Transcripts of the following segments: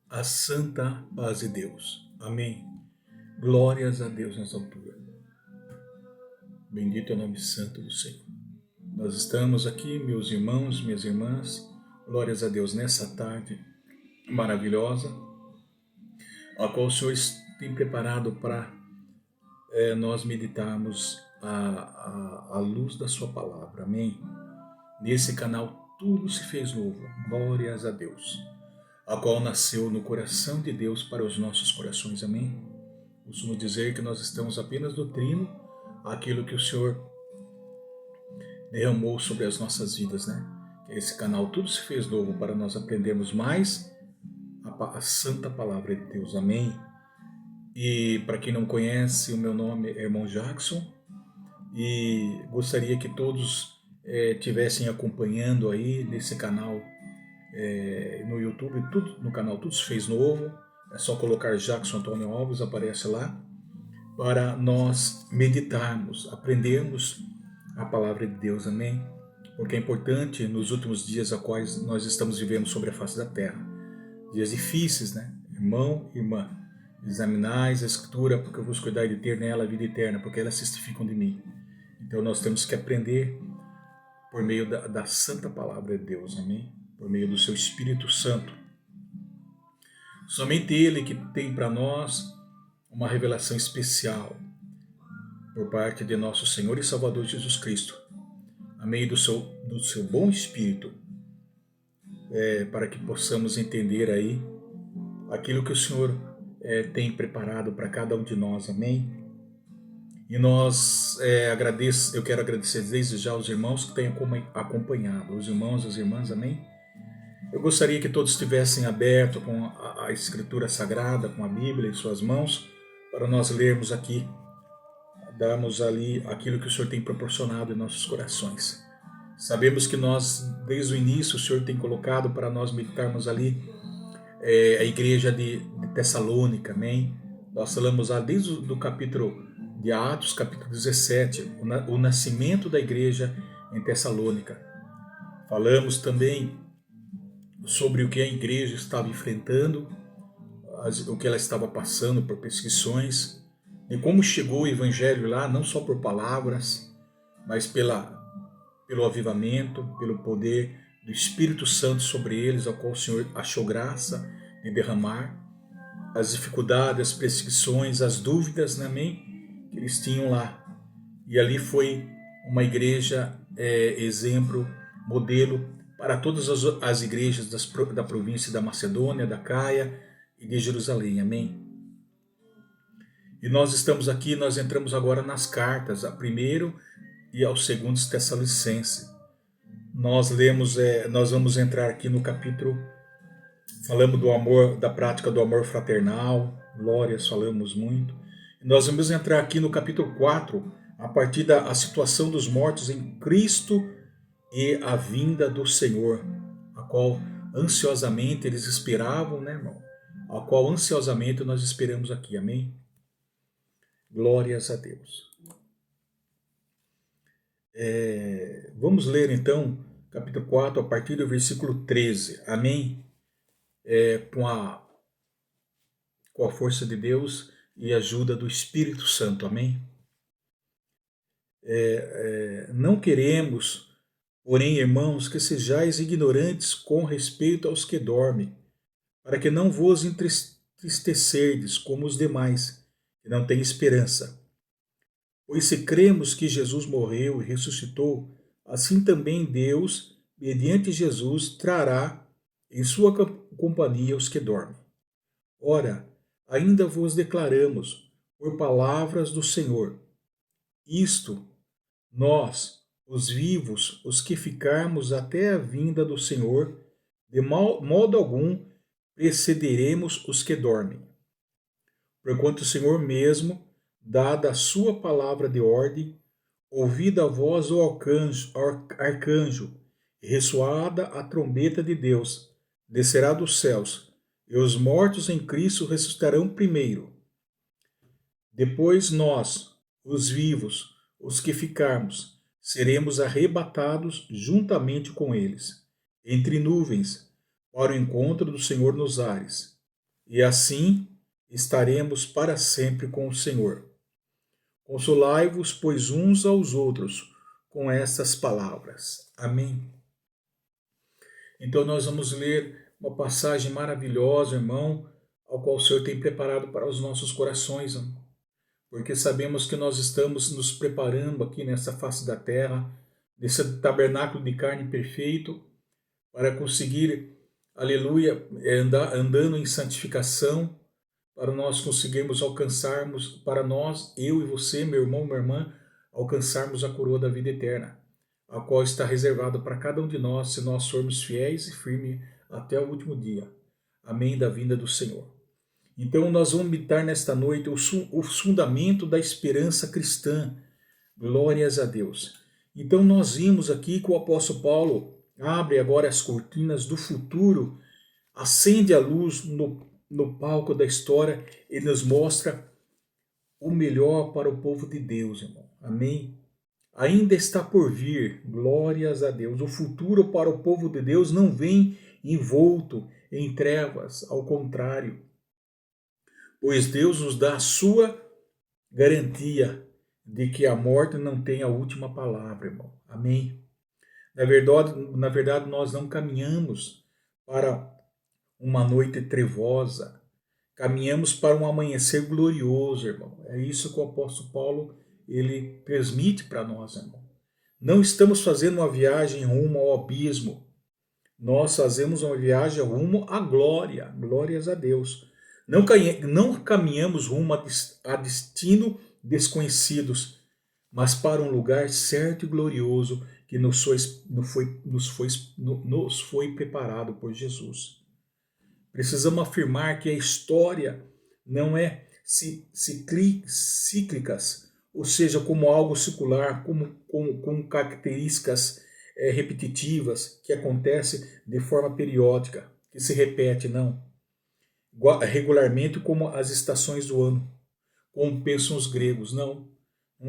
A santa paz de Deus. Amém. Glórias a Deus nessa altura. Bendito é o nome santo do Senhor. Nós estamos aqui, meus irmãos, minhas irmãs, glórias a Deus nessa tarde maravilhosa, a qual o Senhor tem preparado para nós meditarmos a luz da sua palavra. Amém. Nesse canal tudo se fez novo. Glórias a Deus. A qual nasceu no coração de Deus para os nossos corações. Amém? Costumo dizer que nós estamos apenas nutrindo aquilo que o Senhor derramou sobre as nossas vidas, né? Esse canal tudo se fez novo para nós aprendermos mais a santa palavra de Deus. Amém? E para quem não conhece, o meu nome é Irmão Jackson e gostaria que todos estivessem acompanhando aí nesse canal no YouTube, no canal Tudo se fez novo. É só colocar Jackson Antônio Alves, aparece lá, para nós meditarmos, aprendermos a palavra de Deus, amém? Porque é importante nos últimos dias a quais nós estamos vivendo sobre a face da terra. Dias difíceis, né? Irmão, irmã, examinais a Escritura, porque eu vos cuidar de ter nela a vida eterna, porque elas testificam de mim. Então nós temos que aprender por meio da santa palavra de Deus, amém? Por meio do seu Espírito Santo. Somente Ele que tem para nós uma revelação especial por parte de nosso Senhor e Salvador Jesus Cristo, a meio do seu bom Espírito, para que possamos entender aí aquilo que o Senhor tem preparado para cada um de nós, amém? E eu quero agradecer desde já aos irmãos que têm acompanhado, os irmãos e as irmãs, amém? Eu gostaria que todos estivessem abertos com a Escritura Sagrada, com a Bíblia em suas mãos, para nós lermos aqui, darmos ali aquilo que o Senhor tem proporcionado em nossos corações. Sabemos que nós, desde o início, o Senhor tem colocado para nós meditarmos ali a igreja de Tessalônica, amém? Nós falamos lá desde o capítulo de Atos, capítulo 17, o nascimento da igreja em Tessalônica. Falamos também sobre o que a igreja estava enfrentando, o que ela estava passando por perseguições, e como chegou o evangelho lá, não só por palavras, mas pelo avivamento, pelo poder do Espírito Santo sobre eles, ao qual o Senhor achou graça de derramar, as dificuldades, as perseguições, as dúvidas, amém, que eles tinham lá. E ali foi uma igreja exemplo, modelo, para todas as igrejas da província da Macedônia, da Caia e de Jerusalém, amém? E nós estamos aqui, nós entramos agora nas cartas, a primeiro e ao segundo Tessalonicenses. Nós vamos entrar aqui no capítulo, falamos do amor, da prática do amor fraternal, glórias, falamos muito. E nós vamos entrar aqui no capítulo 4, a partir da situação dos mortos em Cristo e a vinda do Senhor, a qual ansiosamente eles esperavam, né, irmão? A qual ansiosamente nós esperamos aqui, amém? Glórias a Deus. Vamos ler então, capítulo 4, a partir do versículo 13, amém? Com a força de Deus e a ajuda do Espírito Santo, amém? Não queremos, porém, irmãos, que sejais ignorantes com respeito aos que dormem, para que não vos entristecerdes como os demais, que não têm esperança. Pois se cremos que Jesus morreu e ressuscitou, assim também Deus, mediante Jesus, trará em sua companhia os que dormem. Ora, ainda vos declaramos, por palavras do Senhor, isto, nós, os vivos, os que ficarmos até a vinda do Senhor, de modo algum precederemos os que dormem. Porquanto o Senhor mesmo, dada a sua palavra de ordem, ouvida a voz do arcanjo, e ressoada a trombeta de Deus, descerá dos céus, e os mortos em Cristo ressuscitarão primeiro. Depois nós, os vivos, os que ficarmos, seremos arrebatados juntamente com eles, entre nuvens, para o encontro do Senhor nos ares. e assim estaremos para sempre com o Senhor. Consolai-vos, pois, uns aos outros com estas palavras. Amém. Então nós vamos ler uma passagem maravilhosa, irmão, ao qual o Senhor tem preparado para os nossos corações, irmão. Porque sabemos que nós estamos nos preparando aqui nessa face da terra, nesse tabernáculo de carne perfeito, para conseguir, aleluia, andando em santificação, para nós conseguirmos alcançarmos, para nós, eu e você, meu irmão, minha irmã, alcançarmos a coroa da vida eterna, a qual está reservada para cada um de nós, se nós formos fiéis e firmes até o último dia. Amém, da vinda do Senhor. Então nós vamos meditar nesta noite o fundamento da esperança cristã. Glórias a Deus. Então nós vimos aqui que o apóstolo Paulo abre agora as cortinas do futuro, acende a luz no palco da história e nos mostra o melhor para o povo de Deus, irmão. Amém? Ainda está por vir, glórias a Deus. O futuro para o povo de Deus não vem envolto em trevas, ao contrário. Pois Deus nos dá a sua garantia de que a morte não tem a última palavra, irmão. Amém? Na verdade, nós não caminhamos para uma noite trevosa, caminhamos para um amanhecer glorioso, irmão. É isso que o apóstolo Paulo ele transmite para nós, irmão. Não estamos fazendo uma viagem rumo ao abismo, nós fazemos uma viagem rumo à glória, glórias a Deus. Não caminhamos rumo a destino desconhecidos, mas para um lugar certo e glorioso que nos foi preparado por Jesus. Precisamos afirmar que a história não é cíclicas, ou seja, como algo circular, com características repetitivas, que acontece de forma periódica, que se repete, não. Regularmente como as estações do ano, como pensam os gregos, não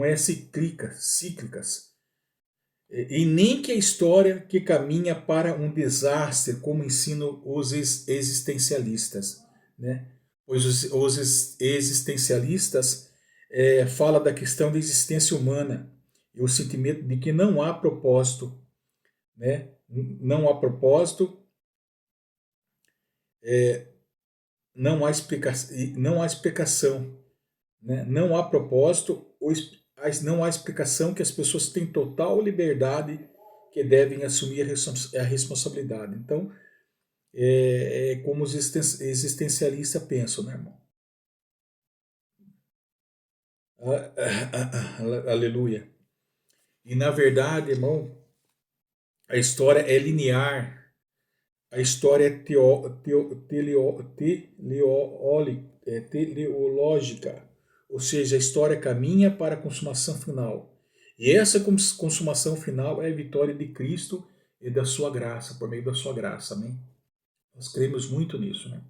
é cíclicas. E nem que a história que caminha para um desastre, como ensinam os existencialistas, né? Pois os existencialistas falam da questão da existência humana e o sentimento de que não há propósito, né? Não há propósito, não há explicação, né? Não há propósito, não há explicação, que as pessoas têm total liberdade, que devem assumir a responsabilidade. Então, como os existencialistas pensam, né, irmão? Aleluia. E na verdade, irmão, a história é linear. A história é teleológica, ou seja, a história caminha para a consumação final. E essa consumação final é a vitória de Cristo e da sua graça, por meio da sua graça, amém? Nós cremos muito nisso, né?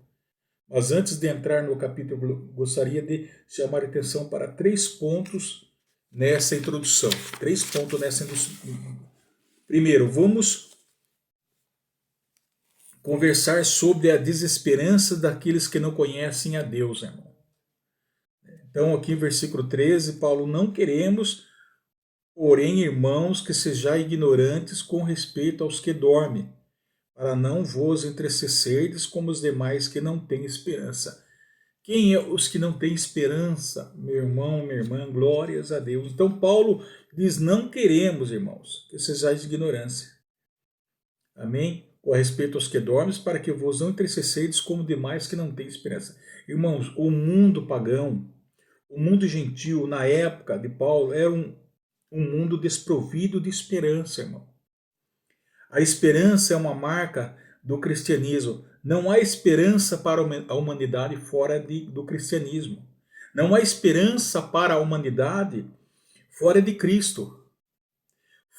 Mas antes de entrar no capítulo, gostaria de chamar a atenção para 3 pontos nessa introdução. 3 pontos nessa introdução. Primeiro, vamos conversar sobre a desesperança daqueles que não conhecem a Deus, irmão. Então, aqui em versículo 13, Paulo: não queremos, porém, irmãos, que sejais ignorantes com respeito aos que dormem, para não vos entristecerdes como os demais que não têm esperança. Quem é os que não têm esperança? Meu irmão, minha irmã, glórias a Deus. Então, Paulo diz: não queremos, irmãos, que sejais ignorância. Amém? Com respeito aos que dormem, para que vos não entristecedes como demais que não têm esperança. Irmãos, o mundo pagão, o mundo gentil, na época de Paulo, era um mundo desprovido de esperança, irmão. A esperança é uma marca do cristianismo. Não há esperança para a humanidade fora do cristianismo. Não há esperança para a humanidade fora de Cristo,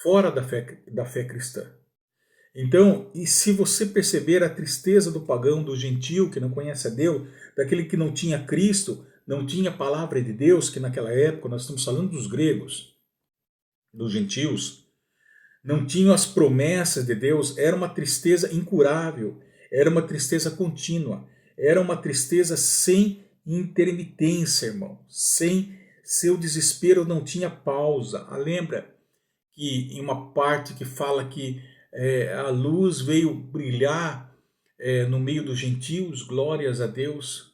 fora da fé cristã. Então, e se você perceber a tristeza do pagão, do gentil que não conhece a Deus, daquele que não tinha Cristo, não tinha a palavra de Deus, que naquela época, nós estamos falando dos gregos, dos gentios, não tinham as promessas de Deus, era uma tristeza incurável, era uma tristeza contínua, era uma tristeza sem intermitência, irmão. Sem seu desespero não tinha pausa. Lembra que em uma parte que fala que a luz veio brilhar no meio dos gentios, glórias a Deus,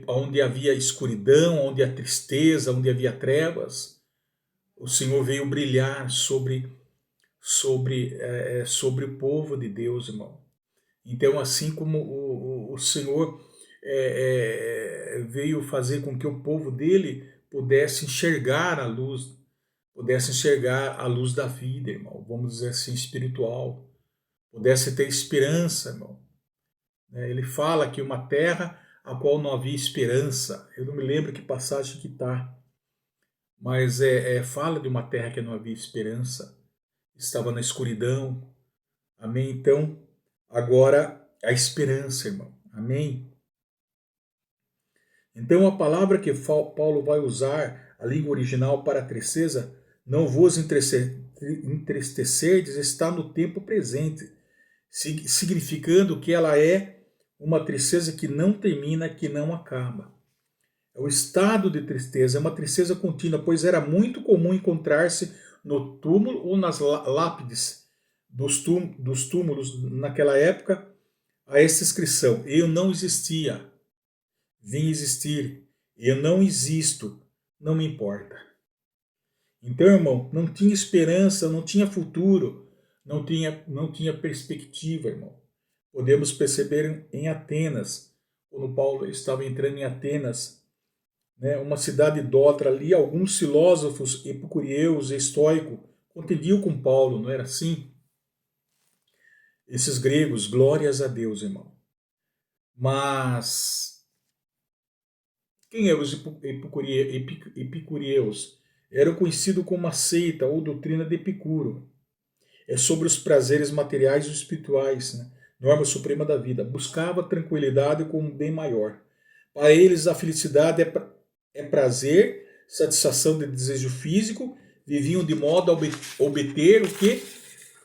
onde havia escuridão, onde havia tristeza, onde havia trevas, o Senhor veio brilhar sobre o povo de Deus, irmão. Então, assim como o Senhor veio fazer com que o povo dele pudesse enxergar a luz da vida, irmão, vamos dizer assim, espiritual, pudesse ter esperança, irmão. Ele fala que uma terra a qual não havia esperança, eu não me lembro que passagem que está, mas fala de uma terra que não havia esperança, estava na escuridão, amém? Então, agora a esperança, irmão, amém? Então, a palavra que Paulo vai usar, a língua original para a tristeza, não vos entristecerdes, está no tempo presente, significando que ela é uma tristeza que não termina, que não acaba. É o estado de tristeza, é uma tristeza contínua, pois era muito comum encontrar-se no túmulo ou nas lápides dos túmulos naquela época a essa inscrição: eu não existia, vim existir, eu não existo, não me importa. Então, irmão, não tinha esperança, não tinha futuro, não tinha perspectiva, irmão. Podemos perceber em Atenas, quando Paulo estava entrando em Atenas, uma cidade idólatra ali, alguns filósofos epicureus e estoicos contendiam com Paulo, não era assim? Esses gregos, glórias a Deus, irmão. Mas quem eram os epicureus? Eram conhecidos como uma seita ou doutrina de Epicuro. É sobre os prazeres materiais e espirituais, norma suprema da vida. Buscava tranquilidade como um bem maior. Para eles, a felicidade é prazer, satisfação de desejo físico. Viviam de modo a obter o quê?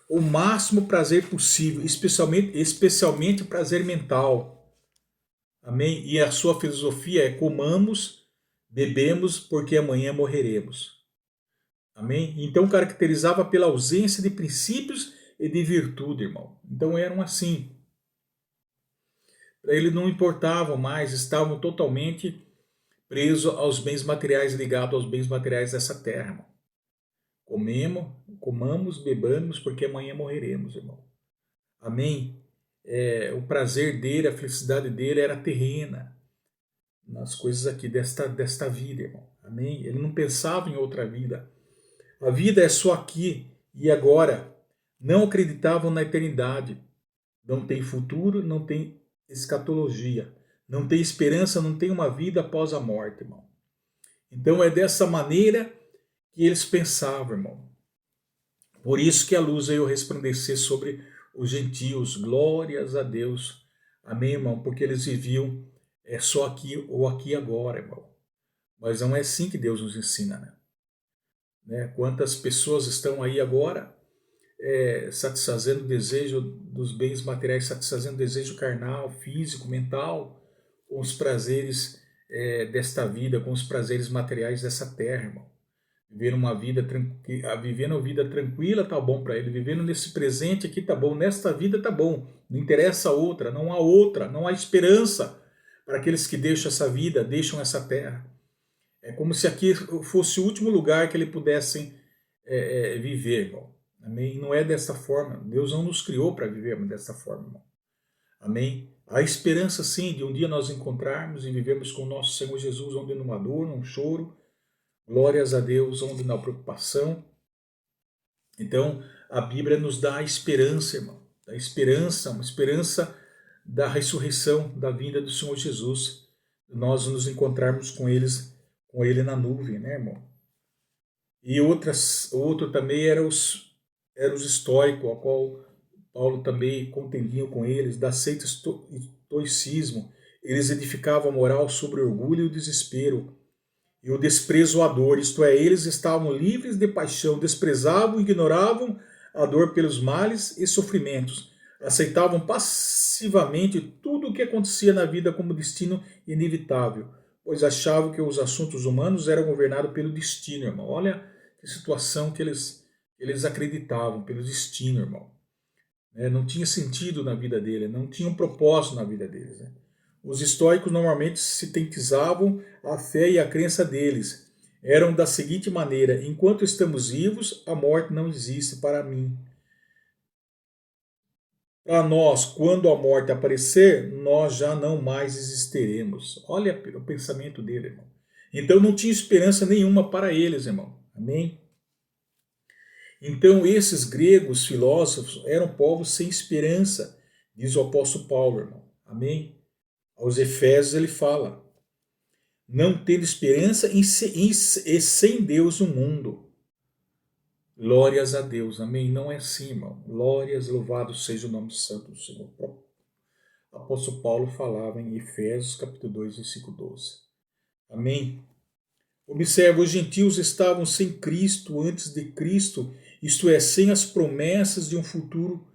O máximo prazer possível, especialmente prazer mental. Amém? E a sua filosofia é: comamos, bebemos, porque amanhã morreremos. Amém? Então caracterizava pela ausência de princípios e de virtude, irmão. Então eram assim. Para ele não importavam mais, estavam totalmente presos aos bens materiais, ligados aos bens materiais dessa terra, irmão. Comamos, bebamos, porque amanhã morreremos, irmão. Amém? O prazer dele, a felicidade dele era terrena, nas coisas aqui desta vida, irmão. Amém? Ele não pensava em outra vida. A vida é só aqui e agora. Não acreditavam na eternidade. Não tem futuro, não tem escatologia. Não tem esperança, não tem uma vida após a morte, irmão. Então é dessa maneira que eles pensavam, irmão. Por isso que a luz veio resplandecer sobre os gentios. Glórias a Deus. Amém, irmão? Porque eles viviam só aqui ou aqui agora, irmão. Mas não é assim que Deus nos ensina, né? Quantas pessoas estão aí agora satisfazendo o desejo dos bens materiais, satisfazendo o desejo carnal, físico, mental, com os prazeres desta vida, com os prazeres materiais dessa terra, irmão. Vivendo uma vida tranquila tá bom para ele, vivendo nesse presente aqui tá bom, nesta vida tá bom, não interessa outra, não há esperança para aqueles que deixam essa vida, deixam essa terra. É como se aqui fosse o último lugar que eles pudessem viver, irmão. Amém? Não é dessa forma. Deus não nos criou para vivermos dessa forma, irmão. Amém? Há esperança, sim, de um dia nós encontrarmos e vivermos com o nosso Senhor Jesus, onde não há dor, não choro. Glórias a Deus, onde não há preocupação. Então, a Bíblia nos dá a esperança, irmão. A esperança, uma esperança da ressurreição, da vinda do Senhor Jesus. Nós nos encontrarmos com ele na nuvem, né, irmão? E outro também eram os estoicos, a qual Paulo também contendia com eles, da seita estoicismo. Eles edificavam a moral sobre o orgulho e o desespero, e o desprezo à dor, isto é, eles estavam livres de paixão, desprezavam e ignoravam a dor pelos males e sofrimentos, aceitavam passivamente tudo o que acontecia na vida como destino inevitável, pois achavam que os assuntos humanos eram governados pelo destino, irmão. Olha que situação que eles acreditavam, pelo destino, irmão. Não tinha sentido na vida dele, não tinha um propósito na vida deles. Né? Os estoicos normalmente sintetizavam a fé e a crença deles. Eram da seguinte maneira: enquanto estamos vivos, a morte não existe para mim. Para nós, quando a morte aparecer, nós já não mais existiremos. Olha o pensamento dele, irmão. Então não tinha esperança nenhuma para eles, irmão. Amém? Então esses gregos filósofos eram povos sem esperança, diz o apóstolo Paulo, irmão. Amém? Aos Efésios ele fala: não tendo esperança e sem Deus no mundo. Glórias a Deus, amém? Não é assim, irmão. Glórias, louvado seja o nome santo do Senhor. O apóstolo Paulo falava em Efésios capítulo 2, versículo 12. Amém? Observe, os gentios estavam sem Cristo antes de Cristo, isto é, sem as promessas de um futuro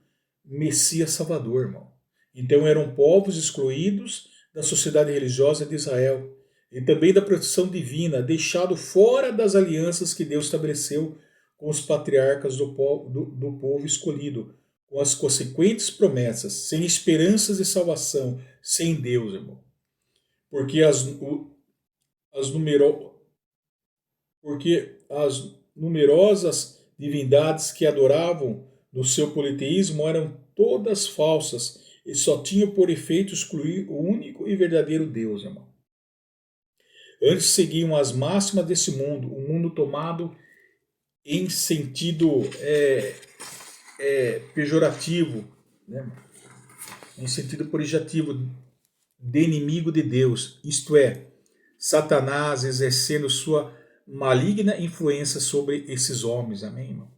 Messias Salvador, irmão. Então eram povos excluídos da sociedade religiosa de Israel e também da proteção divina, deixado fora das alianças que Deus estabeleceu com os patriarcas do povo escolhido, com as consequentes promessas, sem esperanças de salvação, sem Deus, irmão. Porque as numerosas divindades que adoravam no seu politeísmo eram todas falsas e só tinham por efeito excluir o único e verdadeiro Deus, irmão. Antes seguiam as máximas desse mundo, um mundo tomado em sentido pejorativo, né? Em sentido pejorativo de inimigo de Deus, isto é, Satanás exercendo sua maligna influência sobre esses homens, amém, irmão?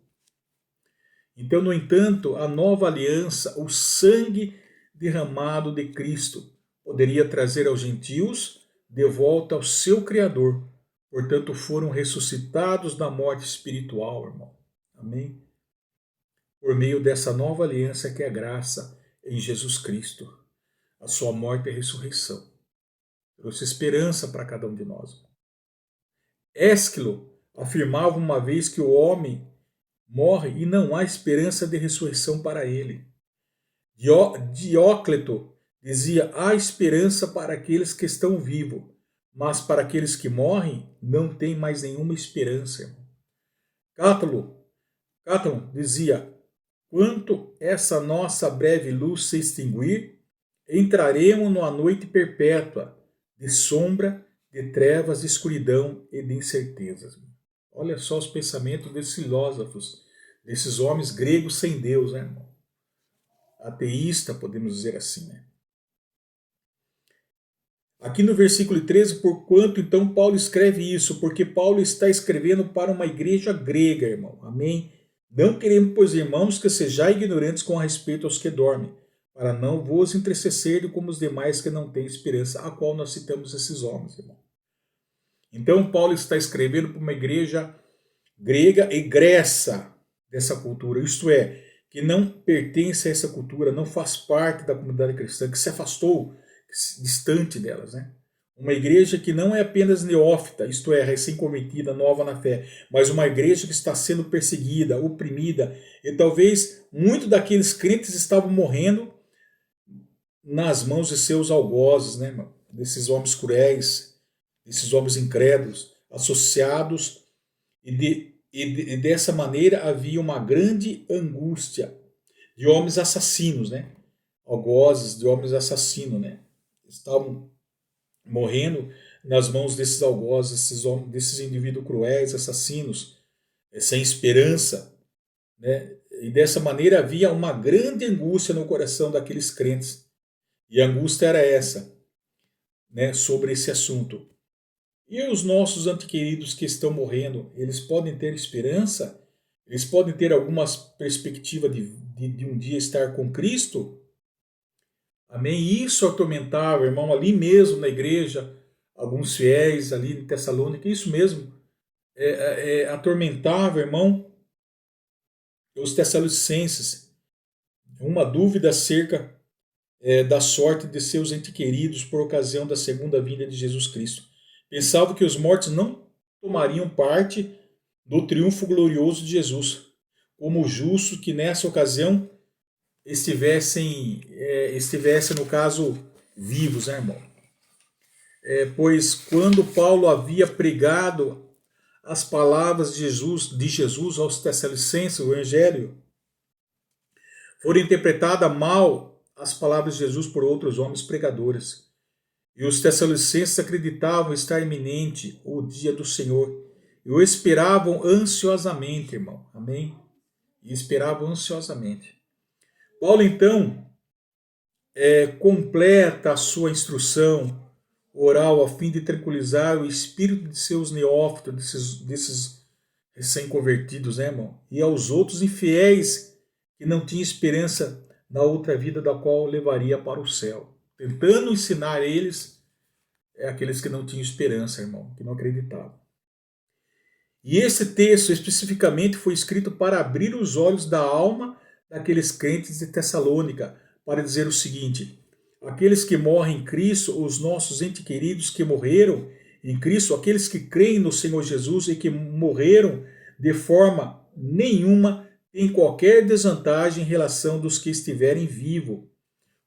Então, no entanto, a nova aliança, o sangue derramado de Cristo, poderia trazer aos gentios de volta ao seu Criador. Portanto, foram ressuscitados da morte espiritual, irmão. Amém? Por meio dessa nova aliança que é a graça em Jesus Cristo. A sua morte e ressurreição. Trouxe esperança para cada um de nós. Ésquilo afirmava uma vez que o homem morre e não há esperança de ressurreição para ele. Dióclito dizia: há esperança para aqueles que estão vivos, mas para aqueles que morrem não tem mais nenhuma esperança. Irmão. Cátalo dizia: quanto essa nossa breve luz se extinguir, entraremos numa noite perpétua de sombra, de trevas, de escuridão e de incertezas. Olha só os pensamentos desses filósofos, desses homens gregos sem Deus, né, irmão? Ateísta, podemos dizer assim, né? Aqui no versículo 13, porquanto então Paulo escreve isso? Porque Paulo está escrevendo para uma igreja grega, irmão. Amém? Não queremos, pois, irmãos, que sejais ignorantes com respeito aos que dormem, para não vos entristecerem como os demais que não têm esperança, a qual nós citamos esses homens, irmão. Então Paulo está escrevendo para uma igreja grega egressa dessa cultura, isto é, que não pertence a essa cultura, não faz parte da comunidade cristã, que se afastou distante delas, né? Uma igreja que não é apenas neófita, isto é, recém-convertida, nova na fé, mas uma igreja que está sendo perseguida, oprimida, e talvez muitos daqueles crentes estavam morrendo nas mãos de seus algozes, né, irmão? Desses homens cruéis, desses homens incrédulos, associados, e dessa maneira havia uma grande angústia de homens assassinos, né? Algozes de homens assassinos, né? Estavam morrendo nas mãos desses algozes, desses indivíduos cruéis, assassinos, sem esperança, né? E dessa maneira havia uma grande angústia no coração daqueles crentes. E a angústia era essa, né, sobre esse assunto. E os nossos antequeridos que estão morrendo, eles podem ter esperança? Eles podem ter alguma perspectiva de um dia estar com Cristo? Amém? Isso atormentava, irmão, ali mesmo na igreja, alguns fiéis ali em Tessalônica, isso mesmo, atormentava, irmão, os tessalonicenses. Uma dúvida acerca da sorte de seus entes queridos por ocasião da segunda vinda de Jesus Cristo. Pensavam que os mortos não tomariam parte do triunfo glorioso de Jesus, como justos que nessa ocasião estivessem, no caso, vivos, né, irmão? Pois quando Paulo havia pregado as palavras de Jesus aos Tessalonicenses, o Evangelho, foram interpretadas mal as palavras de Jesus por outros homens pregadores. E os Tessalonicenses acreditavam estar iminente o dia do Senhor. E o esperavam ansiosamente, irmão. Amém? E esperavam ansiosamente. Paulo, então, completa a sua instrução oral a fim de tranquilizar o espírito de seus neófitos, desses recém-convertidos, né, irmão? E aos outros infiéis que não tinham esperança na outra vida da qual levaria para o céu. Tentando ensinar eles, aqueles que não tinham esperança, irmão, que não acreditavam. E esse texto especificamente foi escrito para abrir os olhos da alma daqueles crentes de Tessalônica, para dizer o seguinte: aqueles que morrem em Cristo, os nossos entes queridos que morreram em Cristo, aqueles que creem no Senhor Jesus e que morreram de forma nenhuma, têm qualquer desvantagem em relação dos que estiverem vivos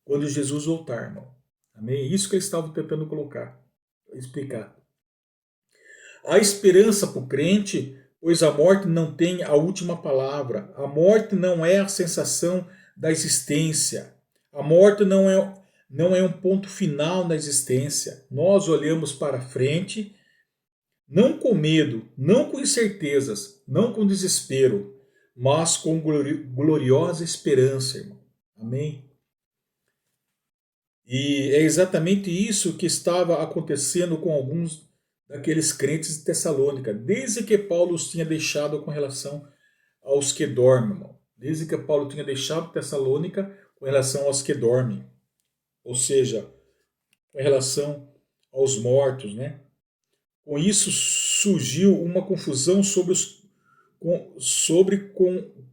quando Jesus voltar, irmão. Amém? Isso que eles estavam tentando explicar. Há esperança para o crente, pois a morte não tem a última palavra. A morte não é a sensação da existência. A morte não é um ponto final na existência. Nós olhamos para frente, não com medo, não com incertezas, não com desespero, mas com gloriosa esperança, irmão. Amém? E é exatamente isso que estava acontecendo com alguns daqueles crentes de Tessalônica, desde que Paulo os tinha deixado com relação aos que dormem, irmão. Desde que Paulo tinha deixado Tessalônica com relação aos que dormem. Ou seja, com relação aos mortos, né? Com isso surgiu uma confusão sobre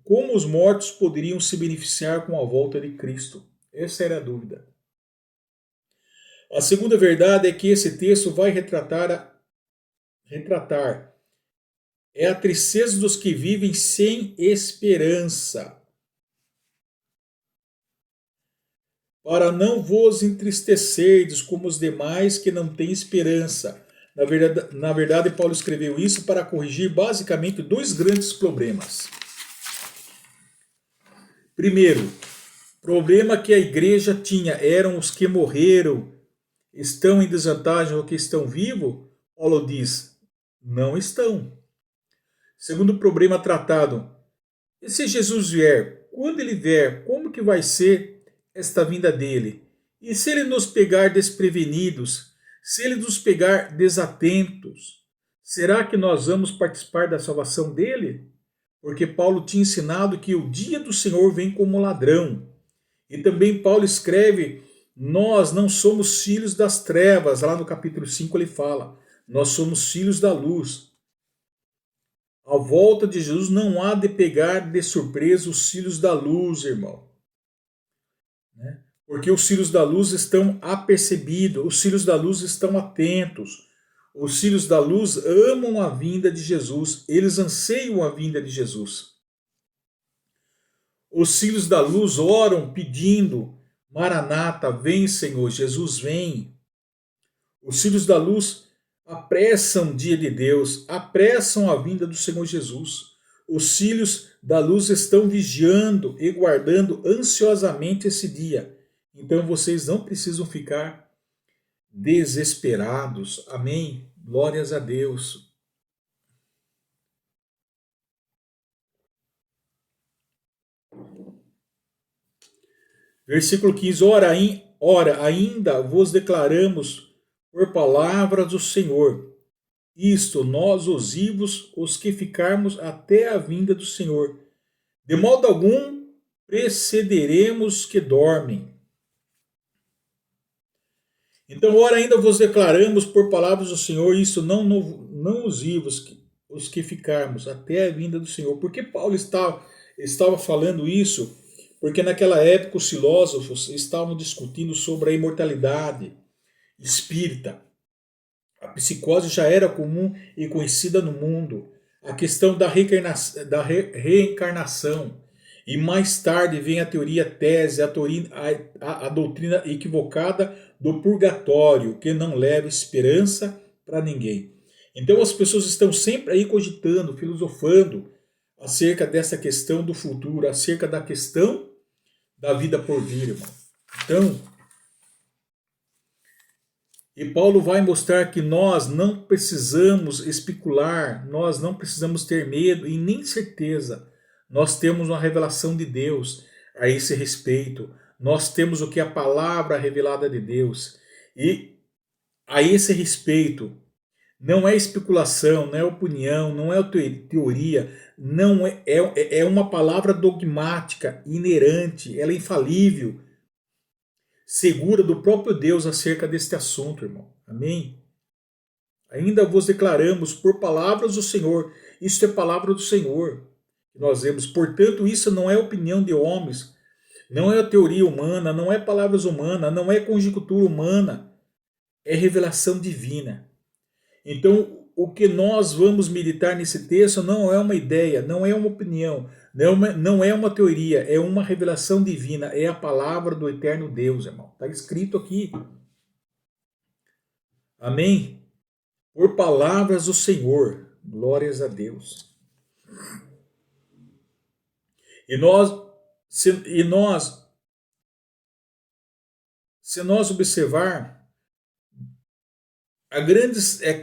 como os mortos poderiam se beneficiar com a volta de Cristo. Essa era a dúvida. A segunda verdade é que esse texto vai retratar a tristeza dos que vivem sem esperança, para não vos entristecerdes como os demais que não têm esperança. Na verdade, Paulo escreveu isso para corrigir basicamente dois grandes problemas. Primeiro, problema que a igreja tinha eram os que morreram, estão em desvantagem ou que estão vivos. Paulo diz, não estão. Segundo problema tratado, e se Jesus vier, quando ele vier, como que vai ser esta vinda dele? E se ele nos pegar desprevenidos, se ele nos pegar desatentos, será que nós vamos participar da salvação dele? Porque Paulo tinha ensinado que o dia do Senhor vem como ladrão. E também Paulo escreve, nós não somos filhos das trevas. Lá no capítulo 5 ele fala, nós somos filhos da luz. A volta de Jesus não há de pegar de surpresa os filhos da luz, irmão. Porque os filhos da luz estão apercebidos, os filhos da luz estão atentos. Os filhos da luz amam a vinda de Jesus, eles anseiam a vinda de Jesus. Os filhos da luz oram pedindo, Maranata, vem Senhor, Jesus vem. Os filhos da luz apressam o dia de Deus, apressam a vinda do Senhor Jesus. Os filhos da luz estão vigiando e guardando ansiosamente esse dia. Então vocês não precisam ficar desesperados. Amém? Glórias a Deus. Versículo 15. Ora, ainda vos declaramos por palavra do Senhor. Isto nós os vivos, os que ficarmos até a vinda do Senhor. De modo algum precederemos os que dormem. Então, ora, ainda vos declaramos por palavras do Senhor, isso não os vivos, os que ficarmos até a vinda do Senhor. Porque Paulo estava falando isso Porque naquela época os filósofos estavam discutindo sobre a imortalidade espírita. A psicose já era comum e conhecida no mundo. A questão da reencarnação. E mais tarde vem a teoria tese, a doutrina equivocada do purgatório, que não leva esperança para ninguém. Então as pessoas estão sempre aí cogitando, filosofando acerca dessa questão do futuro, acerca da questão da vida por vir, irmão. Então, e Paulo vai mostrar que nós não precisamos especular, nós não precisamos ter medo e nem certeza. Nós temos uma revelação de Deus a esse respeito. Nós temos o que é a palavra revelada de Deus. E a esse respeito, não é especulação, não é opinião, não é teoria, não é uma palavra dogmática, inerente, ela é infalível, segura do próprio Deus acerca deste assunto, irmão. Amém? Ainda vos declaramos por palavras do Senhor. Isso é palavra do Senhor. Nós vemos, portanto, isso não é opinião de homens, não é teoria humana, não é palavras humanas, não é conjectura humana, é revelação divina. Então, o que nós vamos meditar nesse texto não é uma ideia, não é uma opinião, não é uma teoria, é uma revelação divina, é a palavra do eterno Deus, irmão. Está escrito aqui. Amém? Por palavras do Senhor. Glórias a Deus. E se nós observar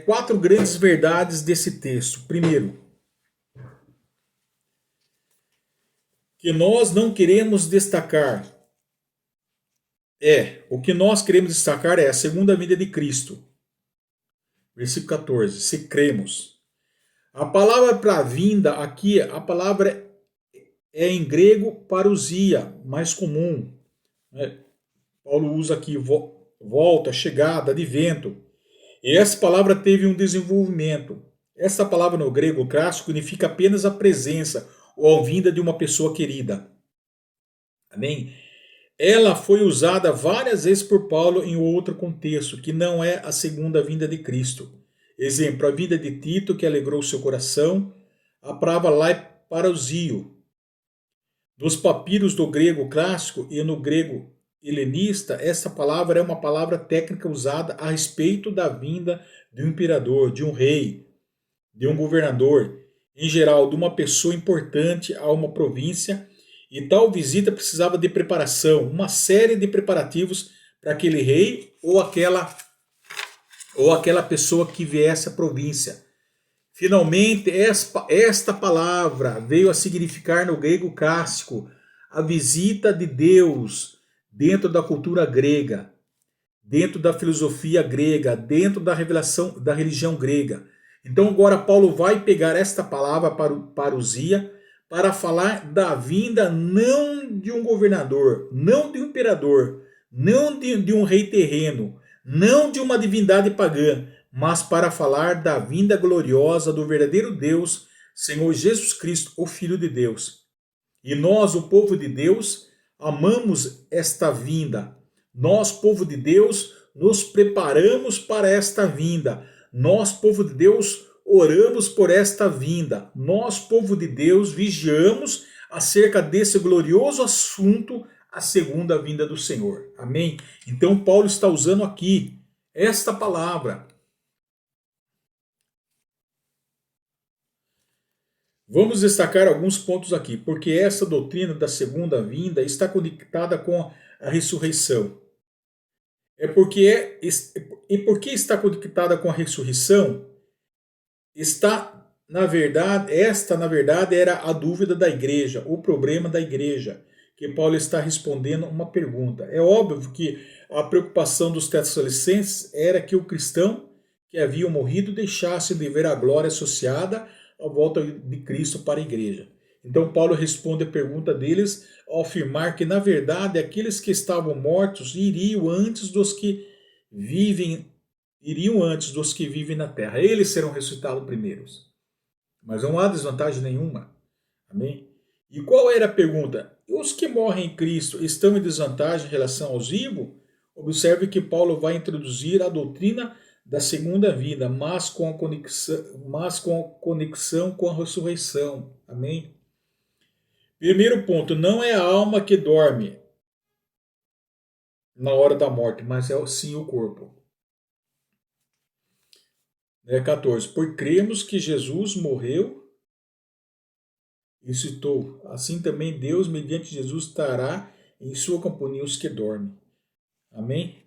quatro grandes verdades desse texto. Primeiro, que nós não queremos destacar o que nós queremos destacar é a segunda vinda de Cristo. Versículo 14. Se cremos. A palavra para vinda aqui, a palavra é em grego parousia, mais comum. Paulo usa aqui volta, chegada, advento. E essa palavra teve um desenvolvimento. Essa palavra no grego clássico significa apenas a presença ou a vinda de uma pessoa querida. Amém? Ela foi usada várias vezes por Paulo em outro contexto, que não é a segunda vinda de Cristo. Exemplo, a vinda de Tito, que alegrou seu coração. A palavra lá é parousia. Nos papiros do grego clássico e no grego helenista, essa palavra é uma palavra técnica usada a respeito da vinda de um imperador, de um rei, de um governador, em geral, de uma pessoa importante a uma província, e tal visita precisava de preparação, uma série de preparativos para aquele rei ou aquela pessoa que viesse à província. Finalmente, esta palavra veio a significar no grego clássico a visita de Deus dentro da cultura grega, dentro da filosofia grega, dentro da revelação da religião grega. Então agora Paulo vai pegar esta palavra parousia para falar da vinda não de um governador, não de um imperador, não de um rei terreno, não de uma divindade pagã, mas para falar da vinda gloriosa do verdadeiro Deus, Senhor Jesus Cristo, o Filho de Deus. E nós, o povo de Deus, amamos esta vinda. Nós, povo de Deus, nos preparamos para esta vinda. Nós, povo de Deus, oramos por esta vinda. Nós, povo de Deus, vigiamos acerca desse glorioso assunto, a segunda vinda do Senhor. Amém? Então Paulo está usando aqui esta palavra. Vamos destacar alguns pontos aqui, porque essa doutrina da segunda vinda está conectada com a ressurreição. Por que está conectada com a ressurreição? Na verdade, era a dúvida da igreja, o problema da igreja, que Paulo está respondendo uma pergunta. É óbvio que a preocupação dos Tessalonicenses era que o cristão que havia morrido deixasse de ver a glória associada à volta de Cristo para a igreja. Então Paulo responde a pergunta deles ao afirmar que, na verdade, aqueles que estavam mortos iriam antes dos que vivem na terra. Eles serão ressuscitados primeiros. Mas não há desvantagem nenhuma. Amém? E qual era a pergunta? os que morrem em Cristo estão em desvantagem em relação aos vivos? Observe que Paulo vai introduzir a doutrina da segunda vida, mas com a conexão com a ressurreição. Amém? Primeiro ponto, não é a alma que dorme na hora da morte, mas é sim o corpo. 14. Por cremos que Jesus morreu e ressuscitou, assim também Deus, mediante Jesus, estará em sua companhia os que dormem. Amém?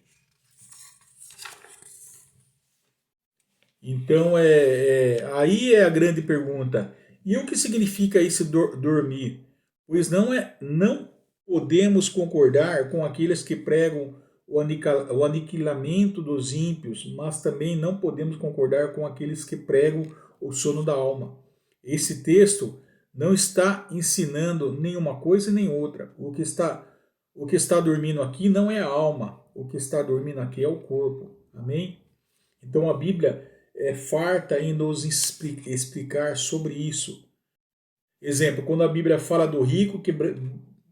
Então, aí é a grande pergunta. E o que significa esse dormir? Pois não podemos concordar com aqueles que pregam o aniquilamento dos ímpios, mas também não podemos concordar com aqueles que pregam o sono da alma. Esse texto não está ensinando nenhuma coisa nem outra. O que está dormindo aqui não é a alma, o que está dormindo aqui é o corpo. Amém? Então a Bíblia é farta em nos explicar sobre isso. Exemplo, quando a Bíblia fala do rico que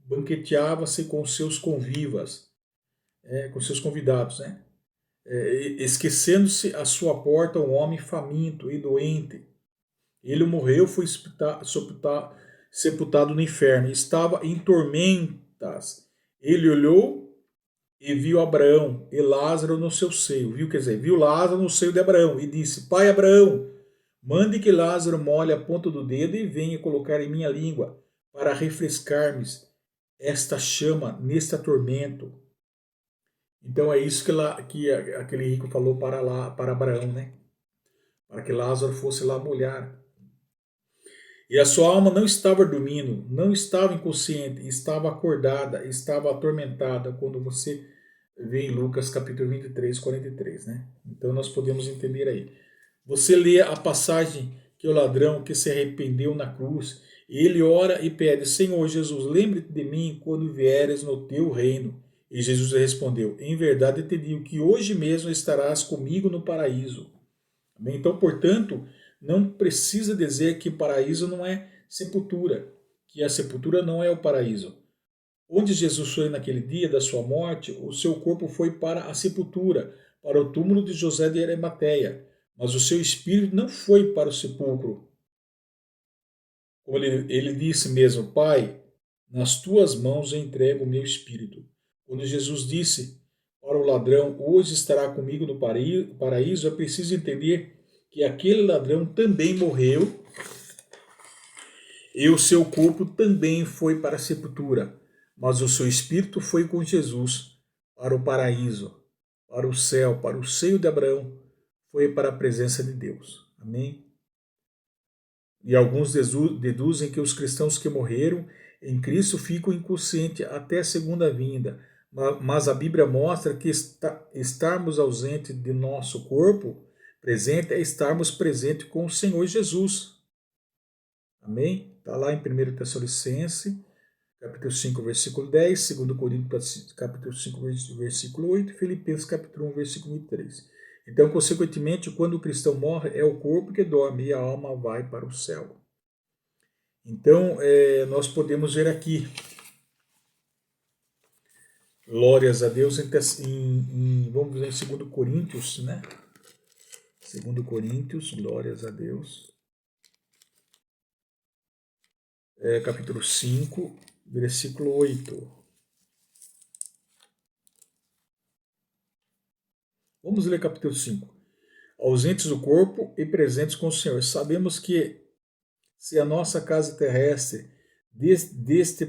banqueteava-se com seus convivas, com seus convidados, né? Esquecendo-se à sua porta um homem faminto e doente. Ele morreu, foi sepultado no inferno, estava em tormentas. Ele olhou e viu Abraão e Lázaro no seu seio. Viu Lázaro no seio de Abraão e disse: Pai Abraão, mande que Lázaro molhe a ponta do dedo e venha colocar em minha língua para refrescar-me esta chama neste tormento. Então é isso que aquele rico falou para Abraão, né? Para que Lázaro fosse lá molhar. E a sua alma não estava dormindo, não estava inconsciente, estava acordada, estava atormentada, quando você vê em Lucas capítulo 23, 43, né? Então nós podemos entender aí. Você lê a passagem que o ladrão que se arrependeu na cruz, ele ora e pede: Senhor Jesus, lembre-te de mim quando vieres no teu reino. E Jesus respondeu: Em verdade te digo que hoje mesmo estarás comigo no paraíso. Então, portanto, não precisa dizer que paraíso não é sepultura, que a sepultura não é o paraíso. Onde Jesus foi naquele dia da sua morte, o seu corpo foi para a sepultura, para o túmulo de José de Arimateia, mas o seu espírito não foi para o sepulcro. Como ele disse mesmo: Pai, nas tuas mãos eu entrego o meu espírito. Quando Jesus disse para o ladrão: Hoje estará comigo no paraíso, é preciso entender que aquele ladrão também morreu e o seu corpo também foi para a sepultura, mas o seu espírito foi com Jesus para o paraíso, para o céu, para o seio de Abraão, foi para a presença de Deus. Amém? E alguns deduzem que os cristãos que morreram em Cristo ficam inconscientes até a segunda vinda, mas a Bíblia mostra que estarmos ausentes de nosso corpo presente é estarmos presentes com o Senhor Jesus. Amém? Está lá em 1 Tessalonicenses, capítulo 5, versículo 10, 2 Coríntios, capítulo 5, versículo 8, Filipenses, capítulo 1, versículo 23. Então, consequentemente, quando o cristão morre, é o corpo que dorme e a alma vai para o céu. Então, nós podemos ver aqui, glórias a Deus, vamos ver em 2 Coríntios, né? 2 Coríntios, glórias a Deus. Capítulo 5, versículo 8. Vamos ler capítulo 5. Ausentes do corpo e presentes com o Senhor. Sabemos que se a nossa casa terrestre deste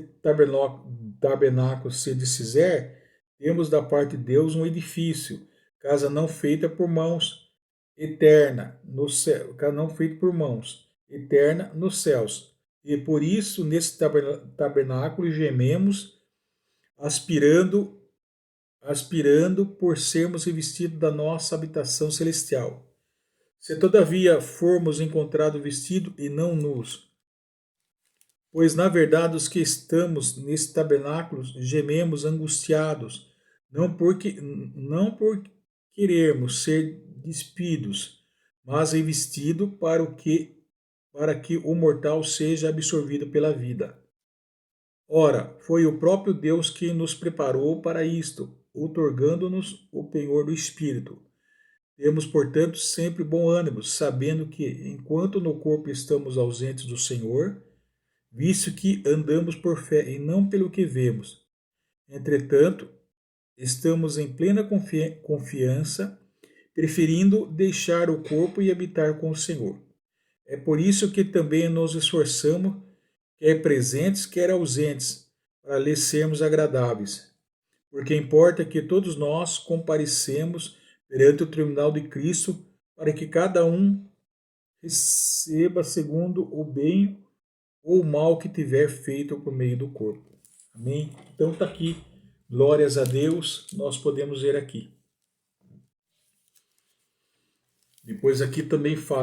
tabernáculo se desfizer, temos da parte de Deus um edifício, casa não feita por mãos, eterna no céu, casa não feita por mãos, eterna nos céus. E por isso, nesse tabernáculo, gememos, aspirando por sermos revestidos da nossa habitação celestial. Se todavia formos encontrados vestidos e não nus, pois na verdade os que estamos nesse tabernáculo gememos angustiados, não por querermos ser despidos, mas revestido para que o mortal seja absorvido pela vida. Ora, foi o próprio Deus que nos preparou para isto, outorgando-nos o penhor do Espírito. Temos, portanto, sempre bom ânimo, sabendo que, enquanto no corpo estamos ausentes do Senhor, visto que andamos por fé e não pelo que vemos. Entretanto, estamos em plena confiança, preferindo deixar o corpo e habitar com o Senhor. É por isso que também nos esforçamos, quer presentes, quer ausentes, para lhe sermos agradáveis. Porque importa que todos nós comparecemos perante o tribunal de Cristo, para que cada um receba segundo o bem ou o mal que tiver feito por meio do corpo. Amém? Então está aqui, glórias a Deus, nós podemos ver aqui. Depois aqui também fala